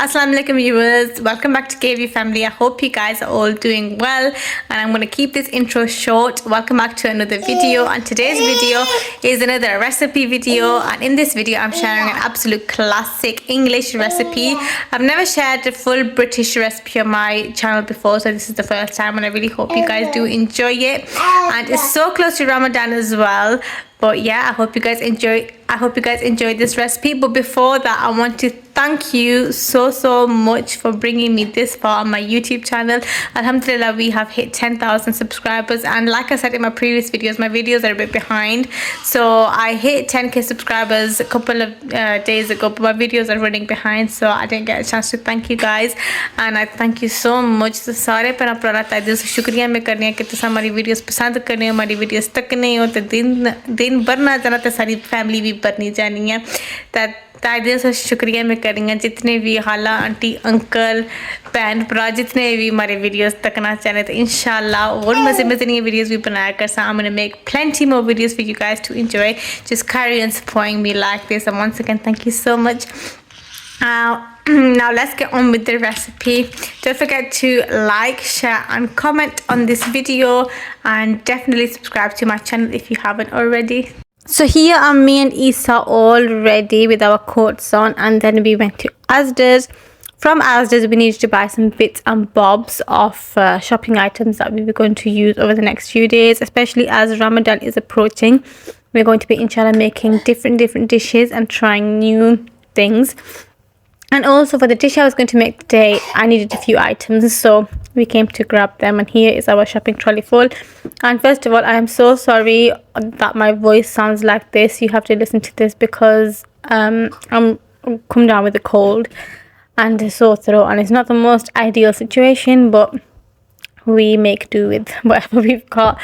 Assalamu alaikum viewers, welcome back to KV family. I hope you guys are all doing well, and I'm going to keep this intro short. Welcome back to another video, and today's video is another recipe video, and in this video I'm sharing an absolute classic English recipe. I've never shared a full British recipe on my channel before, so this is the first time, and I really hope you guys do enjoy it. And it's so close to Ramadan as well. But yeah, I hope you guys enjoy this recipe. But before that, I want to thank you so much for bringing me this far on my YouTube channel. Alhamdulillah, we have hit 10,000 subscribers, and like I said in my previous videos, my videos are a bit behind. So I hit 10k subscribers a couple of days ago, but my videos are running behind, so I didn't get a chance to thank you guys, and I thank you so much. तो सारे पर आप प्रार्थना दिल से शुक्रिया मैं करनी है कि तुम हमारी वीडियोस पसंद करने हो, हमारी वीडियोस तक नहीं हो तो दिन भर ना जाना तो सारी फैमिली भी बननी जानी है। दिल से शुक्रिया मैं करेंगे जितने भी खाला आंटी अंकल बहन भरा जितने भी हमारे वीडियोस तकना चाहे तो इंशाल्लाह और मज़े की वीडियोस भी बनाया कर सा। I'm gonna make plenty more videos for you guys to enjoy. Just carry on supporting me like this, and once again thank you so much. Now let's get on with the recipe. Don't forget to like, share and comment on this video, and definitely subscribe to my channel if you haven't already. So here are me and Isa all ready with our coats on, and then we went to Asda's. From Asda's we needed to buy some bits and bobs of shopping items that we were going to use over the next few days, especially as Ramadan is approaching. We're going to be inshallah making different dishes and trying new things. And also for the dish I was going to make today, I needed a few items, so we came to grab them, and here is our shopping trolley full. And first of all, I am so sorry that my voice sounds like this. You have to listen to this because I'm come down with a cold and a sore throat, and it's not the most ideal situation, but we make do with whatever we've got.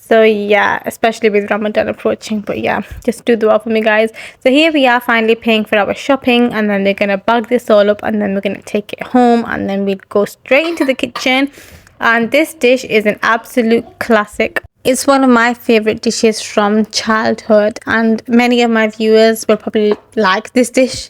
So yeah, especially with Ramadan approaching, but yeah, just do dua for me guys. So here we are finally paying for our shopping, and then we're gonna bag this all up, and then we're gonna take it home, and then we'll go straight into the kitchen. And this dish is an absolute classic. It's one of my favorite dishes from childhood, and many of my viewers will probably like this dish,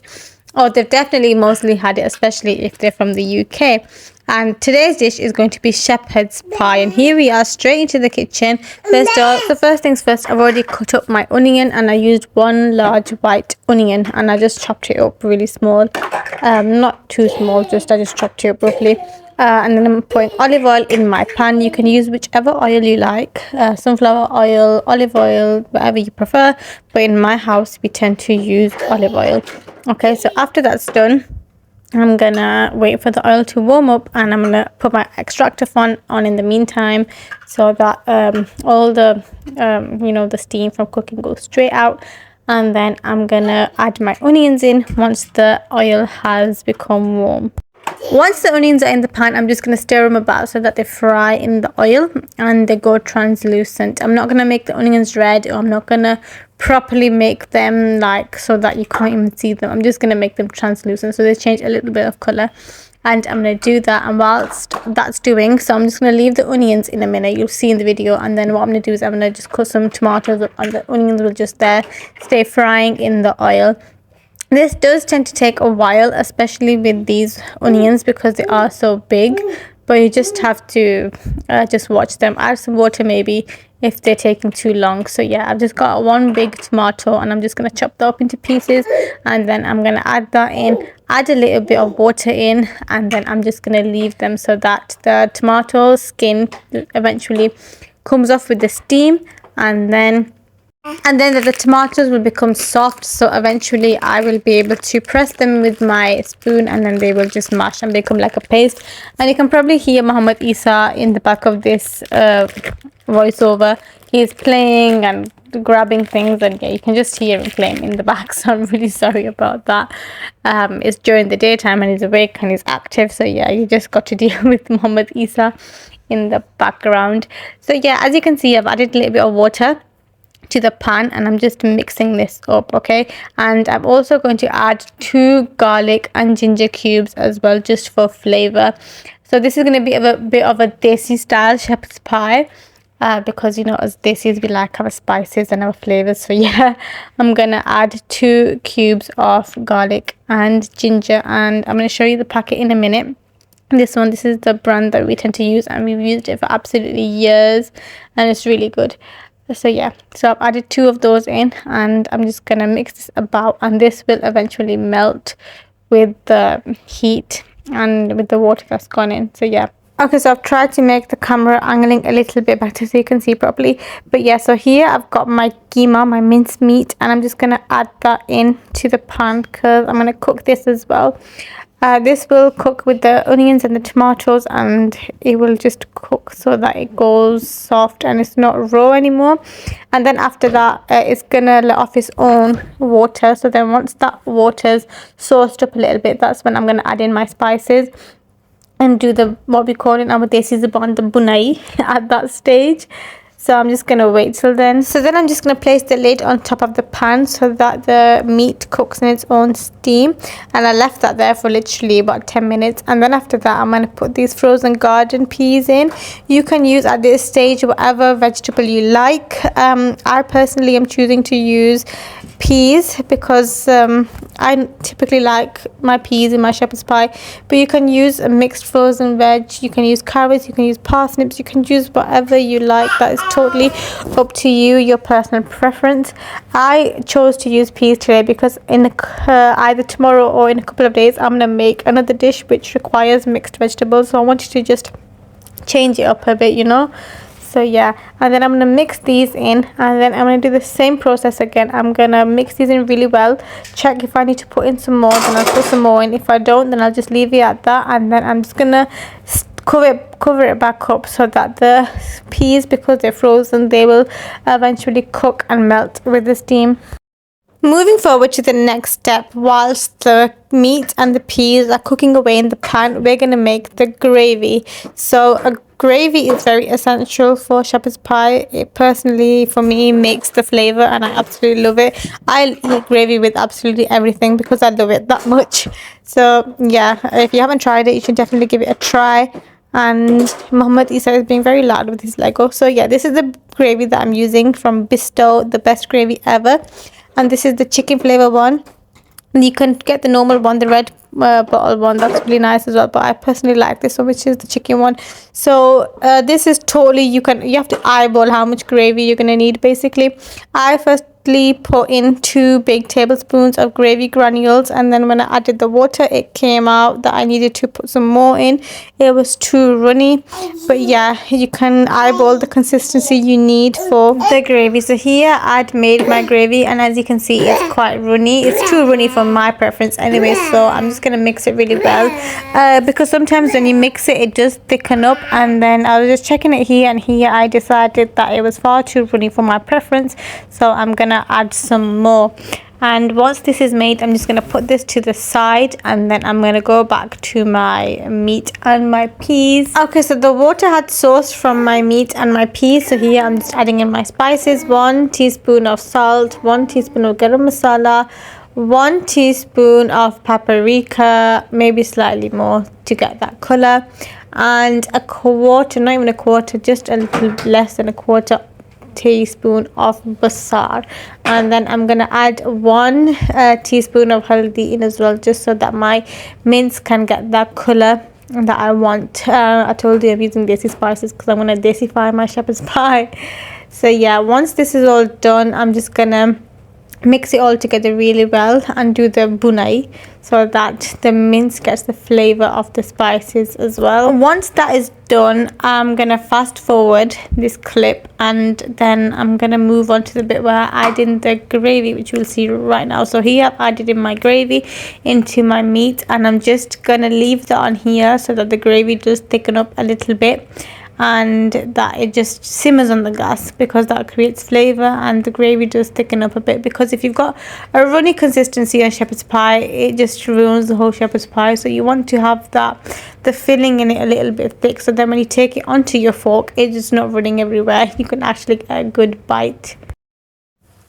or they've definitely mostly had it, especially if they're from the UK. And today's dish is going to be shepherd's pie, and here we are straight into the kitchen. First things first, I've already cut up my onion, and I used one large white onion, and I just chopped it up really small, not too small, I just chopped it up roughly. And then I'm putting olive oil in my pan. You can use whichever oil you like, sunflower oil, olive oil, whatever you prefer, but in my house we tend to use olive oil. Okay, so after that's done, I'm gonna wait for the oil to warm up, and I'm gonna put my extractor fan on in the meantime, so that all the the steam from cooking goes straight out. And then I'm gonna add my onions in once the oil has become warm. Once the onions are in the pan, I'm just going to stir them about so that they fry in the oil and they go translucent. I'm not going to make the onions red, or I'm not going to properly make them like so that you can't even see them. I'm just going to make them translucent so they change a little bit of color, and I'm going to do that. And whilst that's doing, so I'm just going to leave the onions in a minute, you'll see in the video, and then what I'm going to do is I'm going to just cut some tomatoes up, and the onions will just stay frying in the oil. This does tend to take a while, especially with these onions, because they are so big, but you just have to just watch them. Add some water maybe if they're taking too long. So yeah, I've just got one big tomato, and I'm just going to chop that up into pieces, and then I'm going to add that in, add a little bit of water in, and then I'm just going to leave them so that the tomato skin eventually comes off with the steam, and then the tomatoes will become soft, so eventually I will be able to press them with my spoon, and then they will just mash and become like a paste. And you can probably hear Muhammad Isa in the back of this voiceover. He's playing and grabbing things, and yeah, you can just hear him playing in the back, so I'm really sorry about that. It's during the daytime and he's awake and he's active, so yeah, you just got to deal with Muhammad Isa in the background. So yeah, as you can see, I've added a little bit of water to the pan, and I'm just mixing this up. Okay, and I'm also going to add 2 garlic and ginger cubes as well, just for flavor. So this is going to be a bit of a desi style shepherd's pie, because, you know, as Desis, we like our spices and our flavors. So yeah, I'm gonna add 2 cubes of garlic and ginger, and I'm gonna show you the packet in a minute. This is the brand that we tend to use, and we've used it for absolutely years, and it's really good. So yeah, so I've added 2 of those in, and I'm just gonna mix this about, and this will eventually melt with the heat and with the water that's gone in. So yeah. Okay, so I've tried to make the camera angling a little bit better so you can see properly. But yeah, so here I've got my keema, my minced meat, and I'm just going to add that in to the pan because I'm going to cook this as well. This will cook with the onions and the tomatoes, and it will just cook so that it goes soft and it's not raw anymore. And then after that, it's gonna let off its own water. So then once that water's sauced up a little bit, that's when I'm gonna add in my spices and do the what we call in our desi zaban the bunai at that stage. So I'm just gonna wait till then. So then I'm just gonna place the lid on top of the pan so that the meat cooks in its own steam, and I left that there for literally about 10 minutes. And then after that, I'm gonna put these frozen garden peas in. You can use at this stage whatever vegetable you like. I personally am choosing to use peas because I typically like my peas in my shepherd's pie, but you can use a mixed frozen veg, you can use carrots, you can use parsnips, you can use whatever you like. That is totally up to you, your personal preference. I chose to use peas today because in either tomorrow or in a couple of days I'm gonna make another dish which requires mixed vegetables, so I wanted to just change it up a bit, you know. So yeah, and then I'm gonna mix these in, and then I'm gonna do the same process again. I'm gonna mix these in really well, check if I need to put in some more, then I'll put some more in. If I don't, then I'll just leave it at that, and then I'm just gonna cover it back up so that the peas, because they're frozen, they will eventually cook and melt with the steam. Moving forward to the next step, whilst the meat and the peas are cooking away in the pan, we're going to make the gravy. So a gravy is very essential for shepherd's pie. It personally, for me, makes the flavour, and I absolutely love it. I eat gravy with absolutely everything because I love it that much. So yeah, if you haven't tried it, you should definitely give it a try. And Muhammad Isa is being very loud with his Lego. So yeah, this is the gravy that I'm using from Bisto, the best gravy ever. And this is the chicken flavor one. You can get the normal one, the red bottle one, that's really nice as well, but I personally like this one, which is the chicken one. So this is totally, you have to eyeball how much gravy you're gonna need. Basically, I firstly put in 2 big tablespoons of gravy granules, and then when I added the water, it came out that I needed to put some more in. It was too runny, but yeah, you can eyeball the consistency you need for the gravy. So here I'd made my gravy, and as you can see, it's quite runny. It's too runny for my preference anyway, so I'm just gonna mix it really well, because sometimes when you mix it, it does thicken up. And then I was just checking it here, and here I decided that it was far too runny for my preference, so I'm gonna add some more. And once this is made, I'm just going to put this to the side, and then I'm going to go back to my meat and my peas. Okay, so the water had sauce from my meat and my peas. So here I'm just adding in my spices: 1 teaspoon of salt, 1 teaspoon of garam masala, 1 teaspoon of paprika, maybe slightly more to get that color, and a quarter, not even a quarter, just a little less than a quarter teaspoon of basar. And then I'm gonna add 1 teaspoon of haldi in as well, just so that my mince can get that color that I want. I told you I'm using desi spices because I'm gonna desify my shepherd's pie. So yeah, once this is all done, I'm just gonna mix it all together really well and do the bunai so that the mince gets the flavor of the spices as well. Once that is done, I'm gonna fast forward this clip, and then I'm gonna move on to the bit where I add in the gravy, which you'll see right now. So here I've added in my gravy into my meat, and I'm just gonna leave that on here so that the gravy does thicken up a little bit, and that it just simmers on the gas, because that creates flavor and the gravy does thicken up a bit. Because if you've got a runny consistency on shepherd's pie, it just ruins the whole shepherd's pie. So you want to have that, the filling in it a little bit thick, so then when you take it onto your fork, it's just not running everywhere. You can actually get a good bite.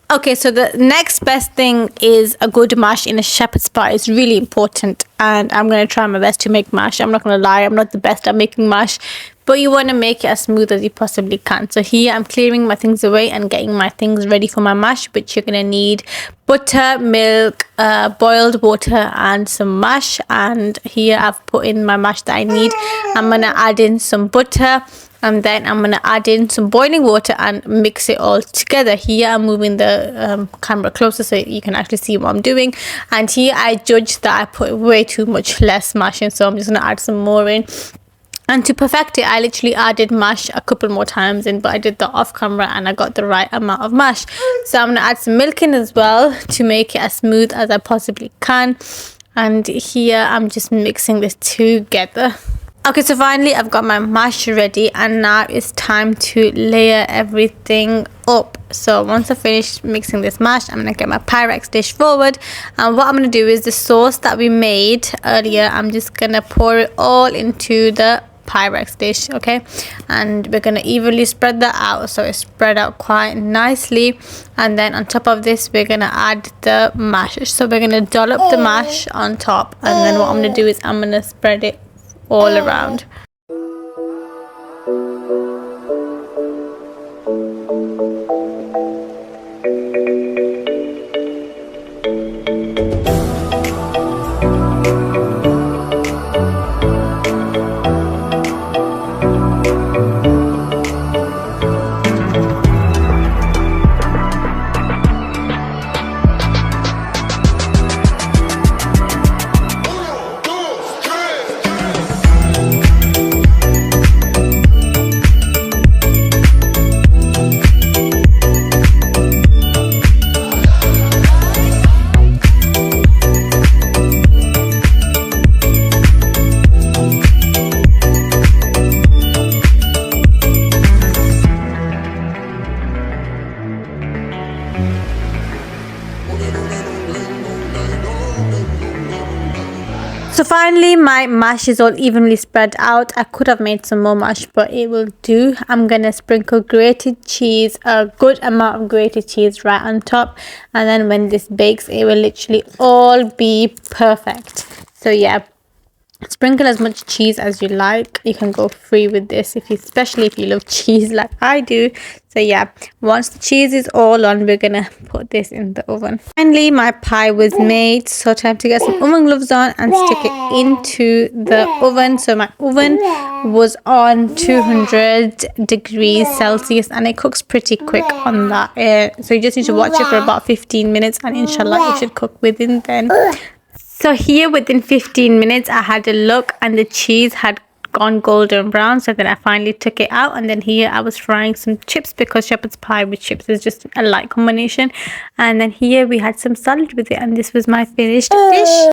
Okay, so the next best thing is a good mash in a shepherd's pie. It's really important, and I'm going to try my best to make mash. I'm not going to lie, I'm not the best at making mash, but you want to make it as smooth as you possibly can. So here I'm clearing my things away and getting my things ready for my mash, which you're going to need butter, milk, boiled water and some mash. And here I've put in my mash that I need. I'm going to add in some butter, and then I'm going to add in some boiling water and mix it all together. Here I'm moving the camera closer so you can actually see what I'm doing. And here I judged that I put way too much less mash in, so I'm just going to add some more in. And to perfect it, I literally added mash a couple more times in, but I did that off camera and I got the right amount of mash. So I'm going to add some milk in as well to make it as smooth as I possibly can. And here I'm just mixing this together. Okay, so finally I've got my mash ready, and now it's time to layer everything up. So once I finish mixing this mash, I'm going to get my Pyrex dish forward, and what I'm going to do is the sauce that we made earlier, I'm just going to pour it all into the Pyrex dish, okay? And we're going to evenly spread that out so it's spread out quite nicely. And then on top of this, we're going to add the mash. So we're going to dollop the mash on top, and then what I'm going to do is I'm going to spread it all around. So finally my mash is all evenly spread out. I could have made some more mash, but it will do. I'm gonna sprinkle grated cheese, a good amount of grated cheese right on top, and then when this bakes it will literally all be perfect. So yeah, sprinkle as much cheese as you like. You can go free with this, especially if you love cheese like I do. So yeah, once the cheese is all on, we're gonna put this in the oven. Finally, my pie was made, so time to get some oven gloves on and stick it into the oven. So my oven was on 200 degrees Celsius, and it cooks pretty quick on that. So you just need to watch it for about 15 minutes, and inshallah it should cook within then. So here within 15 minutes I had a look, and the cheese had gone golden brown. So then I finally took it out, and then here I was frying some chips, because shepherd's pie with chips is just a light combination. And then here we had some salad with it, and this was my finished dish.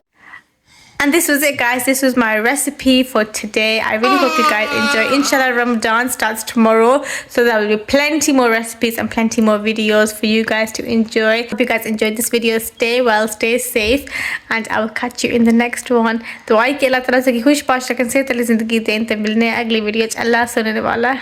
And this was it, guys. This was my recipe for today. I really hope you guys enjoy. Inshallah, Ramadan starts tomorrow, so there will be plenty more recipes and plenty more videos for you guys to enjoy. Hope you guys enjoyed this video. Stay well, stay safe, and I will catch you in the next one. दुआ कि अल्लाह ताला से खुश बादशाह से तले जिंदगी दें ते मिलने अगली वीडियो च अल्लाह सुनने वाला